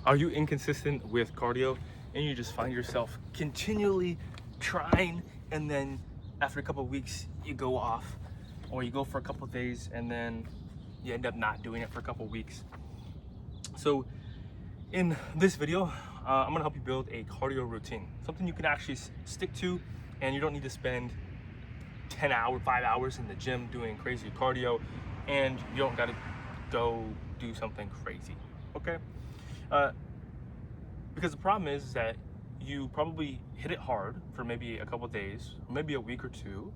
Are you inconsistent with cardio and you just find yourself continually trying, and then after a couple of weeks you go off, or you go for a couple of days and then you end up not doing it for a couple of weeks? So in this video, I'm gonna help you build a cardio routine, something you can actually stick to, and you don't need to spend 5 hours in the gym doing crazy cardio, and you don't gotta go do something crazy, okay? Because the problem is that you probably hit it hard for maybe a couple of days, maybe a week or two,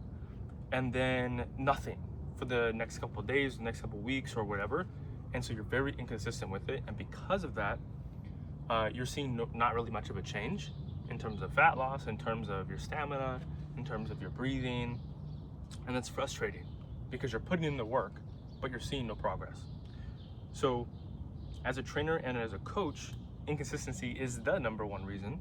and then nothing for the next couple of days, the next couple of weeks or whatever. And so you're very inconsistent with it. And because of that, you're seeing not really much of a change in terms of fat loss, in terms of your stamina, in terms of your breathing. And that's frustrating because you're putting in the work, but you're seeing no progress. So as a trainer and as a coach, inconsistency is the number one reason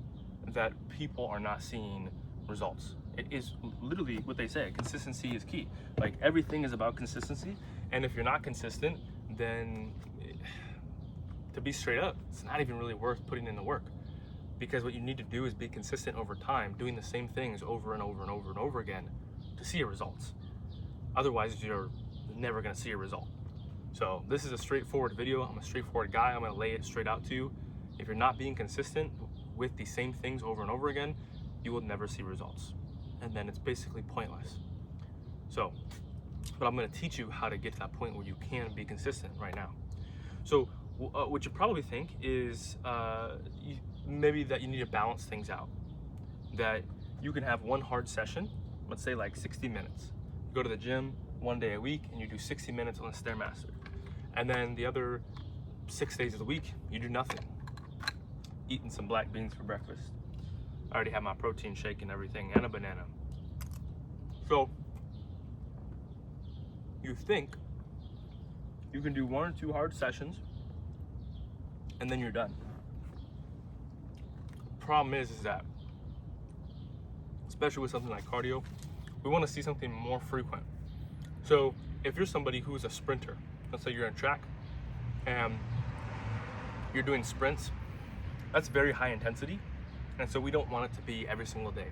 that people are not seeing results. It is literally what they say, consistency is key. Like, everything is about consistency. And if you're not consistent, then to be straight up, it's not even really worth putting in the work, because what you need to do is be consistent over time, doing the same things over and over and over and over again to see your results. Otherwise, you're never gonna see a result. So this is a straightforward video. I'm a straightforward guy. I'm gonna lay it straight out to you. If you're not being consistent with the same things over and over again, you will never see results. And then it's basically pointless. So, but I'm gonna teach you how to get to that point where you can be consistent right now. So what you probably think is maybe that you need to balance things out. That you can have one hard session, let's say like 60 minutes. You go to the gym 1 day a week and you do 60 minutes on the Stairmaster. And then the other 6 days of the week, you do nothing. Eating some black beans for breakfast. I already have my protein shake and everything, and a banana. So you think you can do 1 or 2 hard sessions and then you're done. Problem is that, especially with something like cardio, we want to see something more frequent. So if you're somebody who's a sprinter, let's say you're in track and you're doing sprints, that's very high intensity, and so we don't want it to be every single day.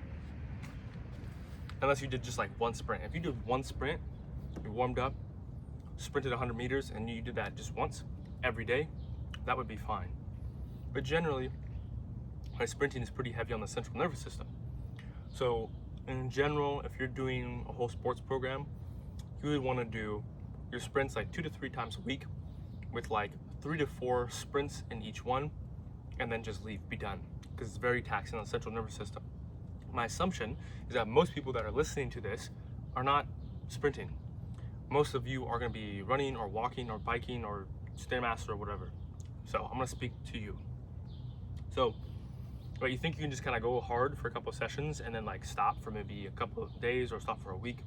Unless you did just like one sprint. If you did one sprint, you warmed up, sprinted 100 meters, and you did that just once every day, that would be fine. But generally, sprinting is pretty heavy on the central nervous system. So in general, if you're doing a whole sports program, you would want to do your sprints like 2 to 3 times a week, with like 3 to 4 sprints in each one, and then just leave, be done, because it's very taxing on the central nervous system. My assumption is that most people that are listening to this are not sprinting. Most of you are going to be running or walking or biking or Stairmaster or whatever. So I'm going to speak to you. So, you think you can just kind of go hard for a couple of sessions and then like stop for maybe a couple of days or stop for a week.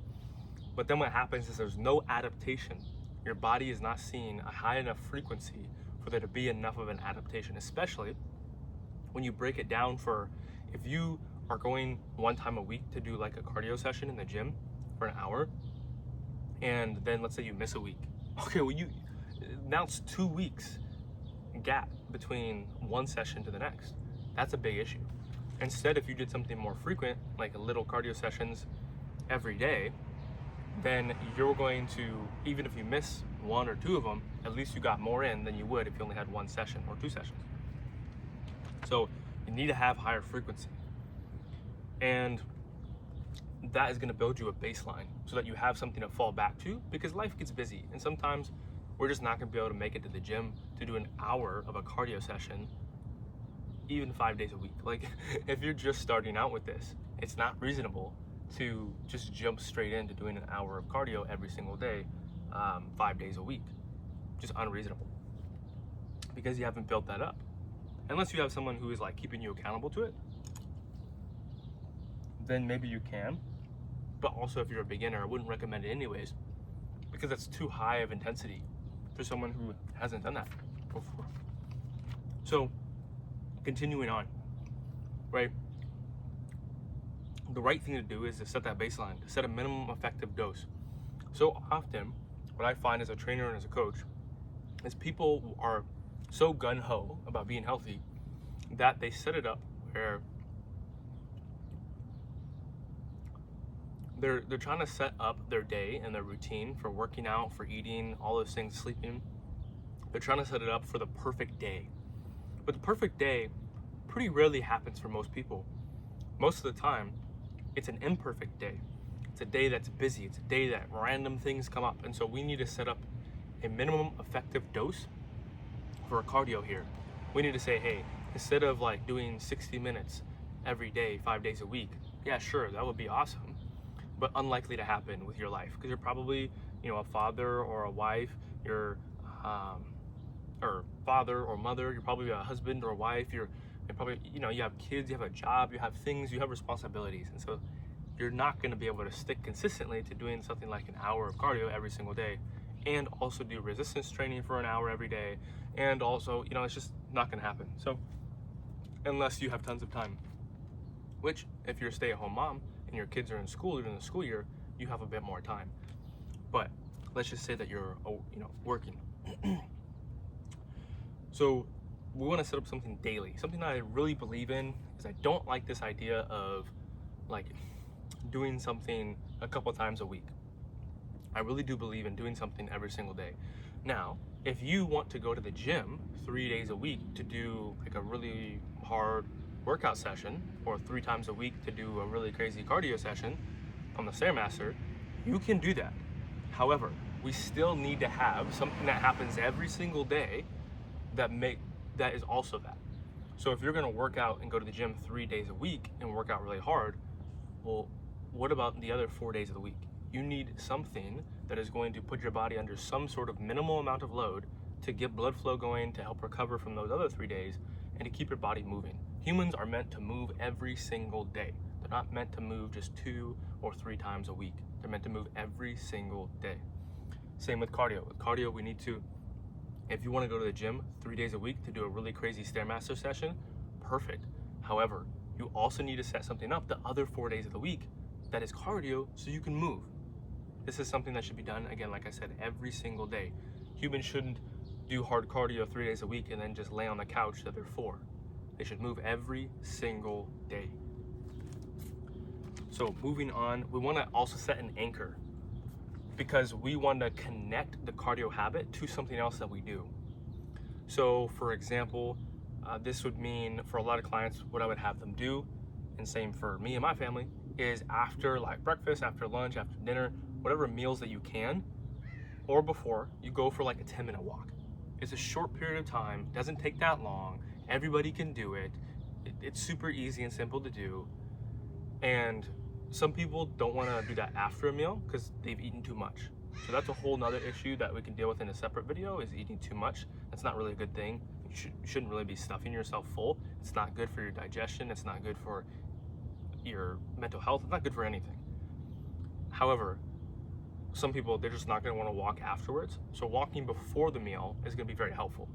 But then what happens is there's no adaptation. Your body is not seeing a high enough frequency for there to be enough of an adaptation, especially when you break it down for, if you are going 1 time a week to do like a cardio session in the gym for an hour, and then let's say you miss a week. Okay, well now it's 2 weeks gap between one session to the next. That's a big issue. Instead, if you did something more frequent, like a little cardio sessions every day, then you're going to, even if you miss 1 or 2 of them, at least you got more in than you would if you only had 1 session or 2 sessions. So you need to have higher frequency. And that is gonna build you a baseline so that you have something to fall back to, because life gets busy. And sometimes we're just not gonna be able to make it to the gym to do an hour of a cardio session, even 5 days a week. Like, if you're just starting out with this, it's not reasonable to just jump straight into doing an hour of cardio every single day, 5 days a week. Just unreasonable, because you haven't built that up. Unless you have someone who is like keeping you accountable to it, then maybe you can. But also, if you're a beginner, I wouldn't recommend it anyways, because that's too high of intensity for someone who hasn't done that before. So continuing on, right? The right thing to do is to set that baseline, to set a minimum effective dose. So often, what I find as a trainer and as a coach is people are so gung-ho about being healthy that they set it up where they're trying to set up their day and their routine for working out, for eating, all those things, sleeping. They're trying to set it up for the perfect day. But the perfect day pretty rarely happens for most people. Most of the time, it's an imperfect day. It's a day that's busy. It's a day that random things come up. And so we need to set up a minimum effective dose for a cardio here. We need to say, hey, instead of like doing 60 minutes every day, 5 days a week, yeah, sure, that would be awesome, but unlikely to happen with your life because you're probably, a father or a wife, you're or father or mother, you're probably a husband or a wife, you're probably, you have kids, you have a job, you have things, you have responsibilities. And so you're not going to be able to stick consistently to doing something like an hour of cardio every single day and also do resistance training for an hour every day. And also, it's just not going to happen. So unless you have tons of time, which if you're a stay-at-home mom and your kids are in school during the school year, you have a bit more time. But let's just say that you're, working. So we want to set up something daily. Something that I really believe in is I don't like this idea of like doing something a couple times a week. I really do believe in doing something every single day. Now, if you want to go to the gym 3 days a week to do like a really hard workout session, or 3 times a week to do a really crazy cardio session on the Stairmaster, you can do that. However, we still need to have something that happens every single day that is also that. So if you're gonna work out and go to the gym 3 days a week and work out really hard, well, what about the other 4 days of the week? You need something that is going to put your body under some sort of minimal amount of load to get blood flow going, to help recover from those other 3 days, and to keep your body moving. Humans are meant to move every single day. They're not meant to move just 2 or 3 times a week. They're meant to move every single day. Same with cardio. With cardio, we need to, if you want to go to the gym 3 days a week to do a really crazy Stairmaster session, perfect. However, you also need to set something up the other 4 days of the week that is cardio so you can move. This is something that should be done, again, like I said, every single day. Humans shouldn't do hard cardio 3 days a week and then just lay on the couch the other 4. They should move every single day. So moving on, we want to also set an anchor because we want to connect the cardio habit to something else that we do. So for example, this would mean for a lot of clients, what I would have them do, and same for me and my family, is after like breakfast, after lunch, after dinner, whatever meals that you can, or before, you go for like a 10-minute walk. It's a short period of time, doesn't take that long, everybody can do it. It's super easy and simple to do. And some people don't want to do that after a meal because they've eaten too much. So that's a whole nother issue that we can deal with in a separate video, is eating too much. That's not really a good thing. You shouldn't really be stuffing yourself full. It's not good for your digestion. It's not good for your mental health. It's not good for anything. However, some people, they're just not going to want to walk afterwards. So walking before the meal is going to be very helpful.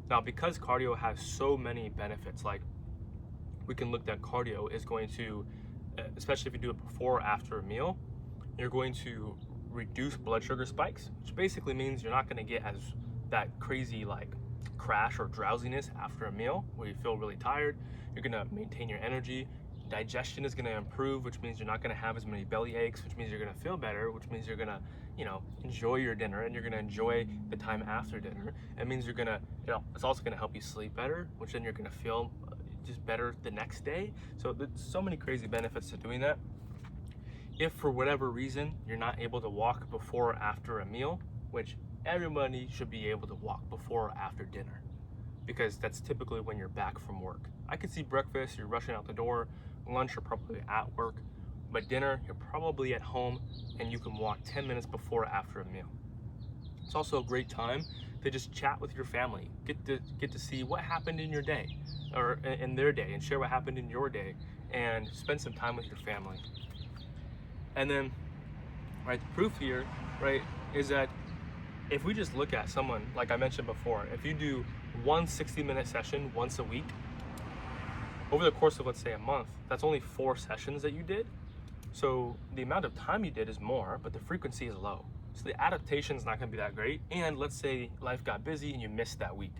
Now, because cardio has so many benefits, like we can look at cardio is going to, especially if you do it before or after a meal, you're going to reduce blood sugar spikes, which basically means you're not going to get as that crazy like crash or drowsiness after a meal where you feel really tired. You're going to maintain your energy. Digestion is going to improve, which means you're not going to have as many belly aches, which means you're going to feel better, which means you're going to, enjoy your dinner, and you're going to enjoy the time after dinner. It means you're going to, it's also going to help you sleep better, which then you're going to feel just better the next day. So there's so many crazy benefits to doing that. If for whatever reason you're not able to walk before or after a meal, which everybody should be able to walk before or after dinner, because that's typically when you're back from work. I could see breakfast, you're rushing out the door. Lunch, you're probably at work. But dinner, you're probably at home, and you can walk 10 minutes before or after a meal. It's also a great time to just chat with your family. Get to see what happened in your day, or in their day, and share what happened in your day, and spend some time with your family. And then, right, the proof here, right, is that if we just look at someone, like I mentioned before, if you do one 60-minute session once a week, over the course of, let's say, a month, that's only 4 sessions that you did. So the amount of time you did is more, but the frequency is low. So the adaptation is not going to be that great. And let's say life got busy and you missed that week.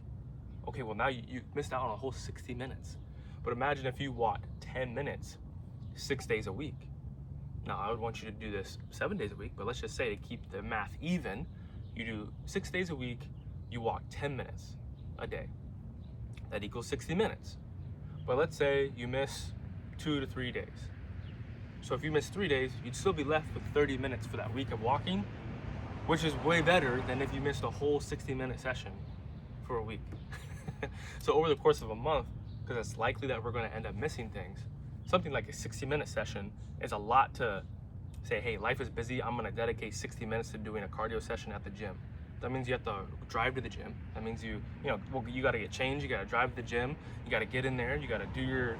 Okay, well now you missed out on a whole 60 minutes. But imagine if you walked 10 minutes 6 days a week. Now, I would want you to do this 7 days a week, but let's just say to keep the math even, you do 6 days a week, you walk 10 minutes a day. That equals 60 minutes. But let's say you miss 2 to 3 days. So if you miss 3 days, you'd still be left with 30 minutes for that week of walking, which is way better than if you missed a whole 60-minute session for a week. So over the course of a month, because it's likely that we're going to end up missing things, something like a 60-minute session is a lot to say, hey, life is busy, I'm going to dedicate 60 minutes to doing a cardio session at the gym. That means you have to drive to the gym. That means you got to get changed, you got to drive to the gym, you got to get in there, you got to do your,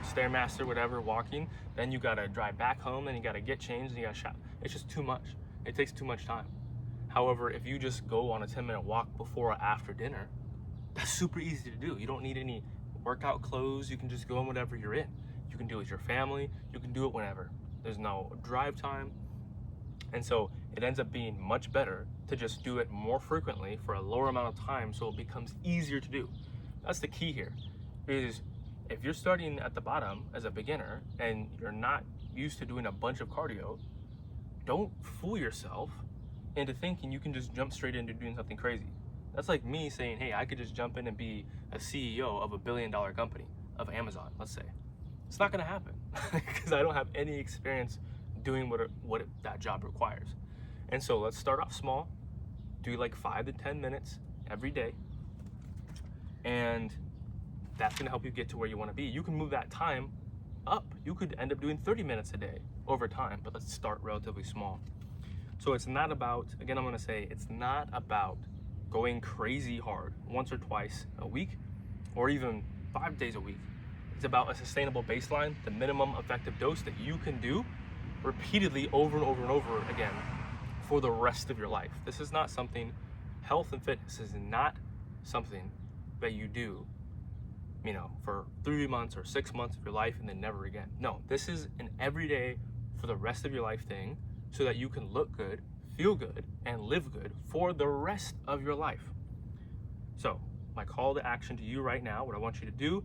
Stairmaster, whatever, walking, then you got to drive back home, then you got to get changed, and you got to shop. It's just too much. It takes too much time. However, if you just go on a 10-minute walk before or after dinner, that's super easy to do. You don't need any workout clothes. You can just go in whatever you're in. You can do it with your family. You can do it whenever. There's no drive time. And so it ends up being much better to just do it more frequently for a lower amount of time so it becomes easier to do. That's the key here. Is if you're starting at the bottom as a beginner and you're not used to doing a bunch of cardio, don't fool yourself into thinking you can just jump straight into doing something crazy. That's like me saying, hey, I could just jump in and be a CEO of $1 billion company, of Amazon, let's say. It's not gonna happen because I don't have any experience doing what that job requires. And so let's start off small, do like 5 to 10 minutes every day, and that's gonna help you get to where you wanna be. You can move that time up. You could end up doing 30 minutes a day over time, but let's start relatively small. So it's not about, again, I'm gonna say, it's not about going crazy hard once or twice a week or even 5 days a week. It's about a sustainable baseline, the minimum effective dose that you can do repeatedly over and over and over again for the rest of your life. This is not something, health and fitness is not something that you do, for 3 months or 6 months of your life and then never again. No, this is an everyday for the rest of your life thing so that you can look good, feel good, and live good for the rest of your life. So my call to action to you right now, what I want you to do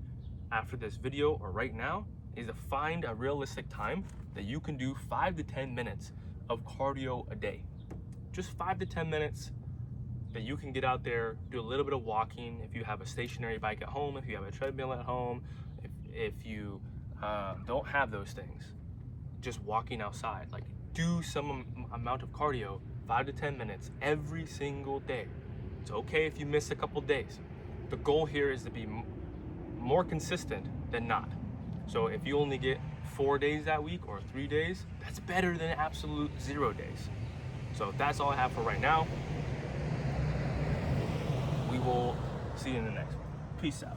after this video or right now, is to find a realistic time that you can do 5 to 10 minutes of cardio a day. Just 5 to 10 minutes that you can get out there, do a little bit of walking. If you have a stationary bike at home, if you have a treadmill at home, if you don't have those things, just walking outside, like do some amount of cardio, 5 to 10 minutes every single day. It's okay if you miss a couple days. The goal here is to be more consistent than not. So if you only get 4 days that week or 3 days, that's better than absolute 0 days. So that's all I have for right now. We will see you in the next one. Peace out.